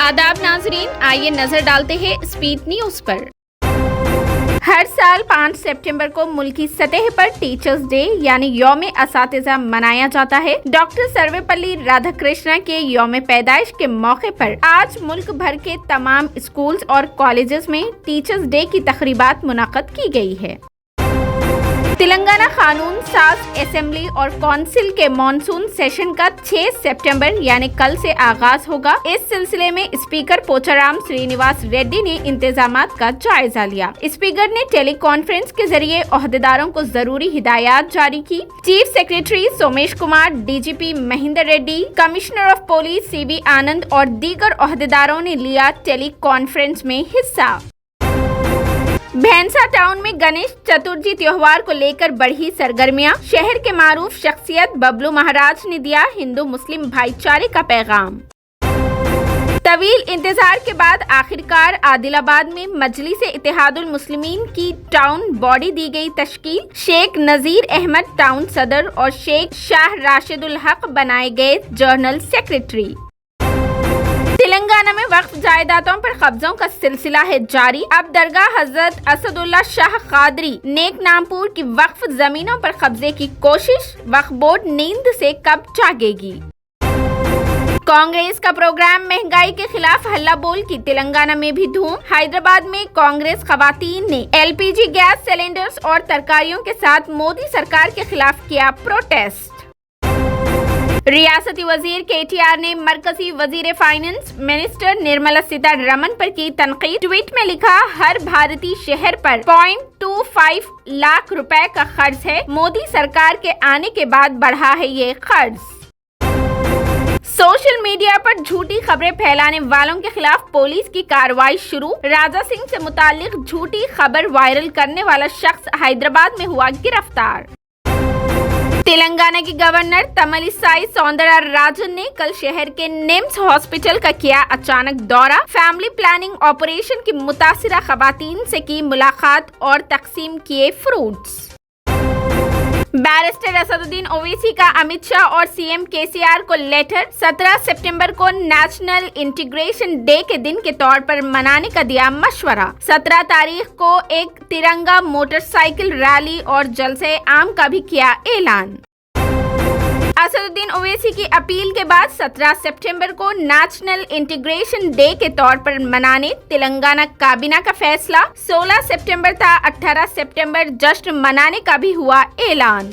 आदाब नाजरीन, आइए नजर डालते हैं स्पीड न्यूज पर। हर साल 5 सितंबर को मुल्की सतह पर टीचर्स डे यानी यौम असातिज़ा मनाया जाता है। डॉक्टर सर्वपल्ली राधाकृष्णन के यौम पैदाइश के मौके पर आज मुल्क भर के तमाम स्कूल्स और कॉलेजेस में टीचर्स डे की तकरीबात मुनक़द की गई है। तेलंगाना कानून साज असेंबली और काउंसिल के मॉनसून सेशन का 6 सितंबर यानी कल से आगाज होगा। इस सिलसिले में स्पीकर पोचाराम श्रीनिवास रेड्डी ने इंतजामात का जायजा लिया। स्पीकर ने टेली कॉन्फ्रेंस के जरिए ओहदेदारों को जरूरी हिदायत जारी की। Chief secretary Somesh Kumar, DGP Mahender Reddy, commissioner of police CV Anand और दीगर ओहदेदारों ने लिया टेली कॉन्फ्रेंस में हिस्सा। भैंसा टाउन में गणेश चतुर्थी त्योहार को लेकर बढ़ी सरगर्मियां। शहर के मारूफ शख्सियत बबलू महाराज ने दिया हिंदू मुस्लिम भाईचारे का पैगाम। तवील इंतजार के बाद आखिरकार आदिलाबाद में मजलिस इत्तेहादुल मुस्लिमीन की टाउन बॉडी दी गई तश्कील। शेख नजीर अहमद टाउन सदर और शेख शाह राशिदुल हक बनाए गए जनरल सेक्रेटरी। तेलंगाना में वक्फ जायदादों पर कब्जों का सिलसिला है जारी। अब दरगाह हजरत असदुल्ला शाह कादरी नेकनामपुर की वक्फ जमीनों पर कब्जे की कोशिश। वक्फ बोर्ड नींद से कब जागेगी। कांग्रेस का प्रोग्राम महंगाई के खिलाफ हल्ला बोल की तेलंगाना में भी धूम। हैदराबाद में कांग्रेस खवातीन ने एलपीजी गैस सिलेंडर्स और तरकारियों के साथ मोदी सरकार के खिलाफ किया प्रोटेस्ट। रियासती वजीर केटीआर ने मरकजी वजीर फाइनेंस मिनिस्टर निर्मला सीतारमण पर की तनकीद। ट्वीट में लिखा, हर भारतीय शहर पर 0.25 लाख रुपए का खर्च है। मोदी सरकार के आने के बाद बढ़ा है ये खर्च। सोशल मीडिया पर झूठी खबरें फैलाने वालों के खिलाफ पुलिस की कार्रवाई शुरू। राजा सिंह से मुतालिक झूठी खबर वायरल करने वाला शख्स हैदराबाद में हुआ गिरफ्तार। तेलंगाना की गवर्नर तमिलिसाई सौंदरराजन ने कल शहर के निम्स हॉस्पिटल का किया अचानक दौरा। फैमिली प्लानिंग ऑपरेशन की मुतासिरा खवातीन से की मुलाकात और तकसीम किए फ्रूट्स। बैरिस्टर असदुद्दीन ओवैसी का अमित शाह और सीएम केसीआर को लेटर। 17 सितंबर को नेशनल इंटीग्रेशन डे के दिन के तौर पर मनाने का दिया मशवरा। 17 तारीख को एक तिरंगा मोटरसाइकिल रैली और जलसे आम का भी किया ऐलान। असदुद्दीन ओवैसी की अपील के बाद 17 सितंबर को नेशनल इंटीग्रेशन डे के तौर पर मनाने तेलंगाना काबीना का फैसला। 16 सितंबर था 18 सितंबर जश्न मनाने का भी हुआ ऐलान।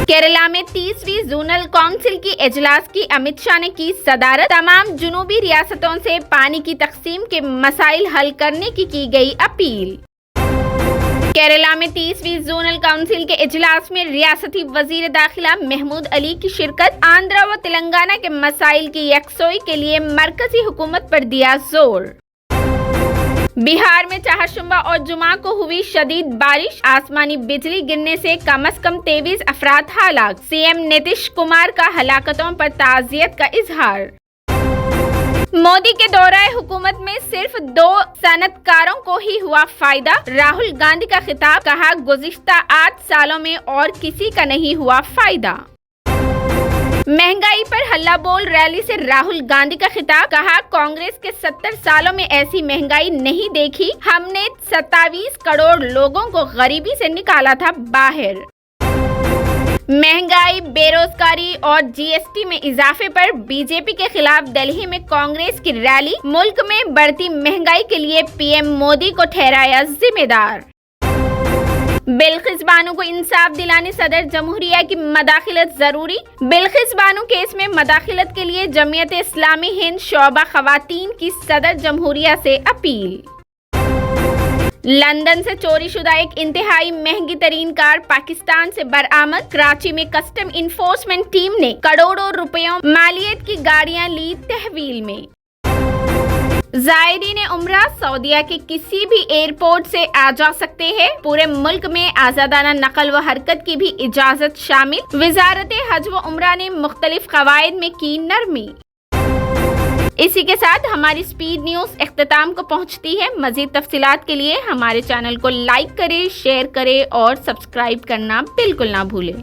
केरला में 30वीं जोनल काउंसिल की इजलास की अमित शाह ने की सदारत। तमाम जुनूबी रियासतों से पानी की तकसीम के मसाइल हल करने की गई अपील। केरला में 30वीं जोनल काउंसिल के इजलास में रियासती वजीर दाखिला महमूद अली की शिरकत। आंध्रा व तेलंगाना के मसाइल की यकसोई के लिए मरकजी हुकूमत पर दिया जोर। बिहार में चाहशुम्बा और जुमा को हुई शदीद बारिश। आसमानी बिजली गिरने से कम 23 अफराद हलाक। सीएम नीतीश कुमार का हलाकतों पर ताज़ियत का इजहार। मोदी के दौरे हुकूमत में सिर्फ 2 सनतकारों को ही हुआ फायदा। राहुल गांधी का खिताब, कहा गुज़िश्ता 8 सालों में और किसी का नहीं हुआ फायदा। महंगाई पर हल्ला बोल रैली से राहुल गांधी का खिताब, कहा कांग्रेस के 70 सालों में ऐसी महंगाई नहीं देखी। हमने 27 करोड़ लोगों को गरीबी से निकाला था बाहर। महंगाई, बेरोजगारी और जीएसटी में इजाफे पर बीजेपी के खिलाफ दिल्ली में कांग्रेस की रैली। मुल्क में बढ़ती महंगाई के लिए पीएम मोदी को ठहराया जिम्मेदार। बिल्किस बानो को इंसाफ दिलाने सदर जमहूरिया की मदाखिलत जरूरी। बिल्किस बानो केस में मदाखिलत के लिए जमीयत इस्लामी हिंद शोबा खवातीन की सदर जमहूरिया से अपील। लंदन से चोरी शुदा एक इंतहाई महंगी तरीन कार पाकिस्तान से बरामद। कराची में कस्टम इन्फोर्समेंट टीम ने करोड़ों रुपयों मालियत की गाड़ियां ली तहवील में। जायरीन उम्रा सऊदीया के किसी भी एयरपोर्ट से आ जा सकते हैं। पूरे मुल्क में आजादाना नकल व हरकत की भी इजाजत शामिल। वजारत हज व उम्रा ने मुख्तलिफ कवायद में की नरमी। इसी के साथ हमारी स्पीड न्यूज इख्तिताम को पहुंचती है। मजीद तफसीलात के लिए हमारे चैनल को लाइक करें, शेयर करें और सब्सक्राइब करना बिल्कुल ना भूलें।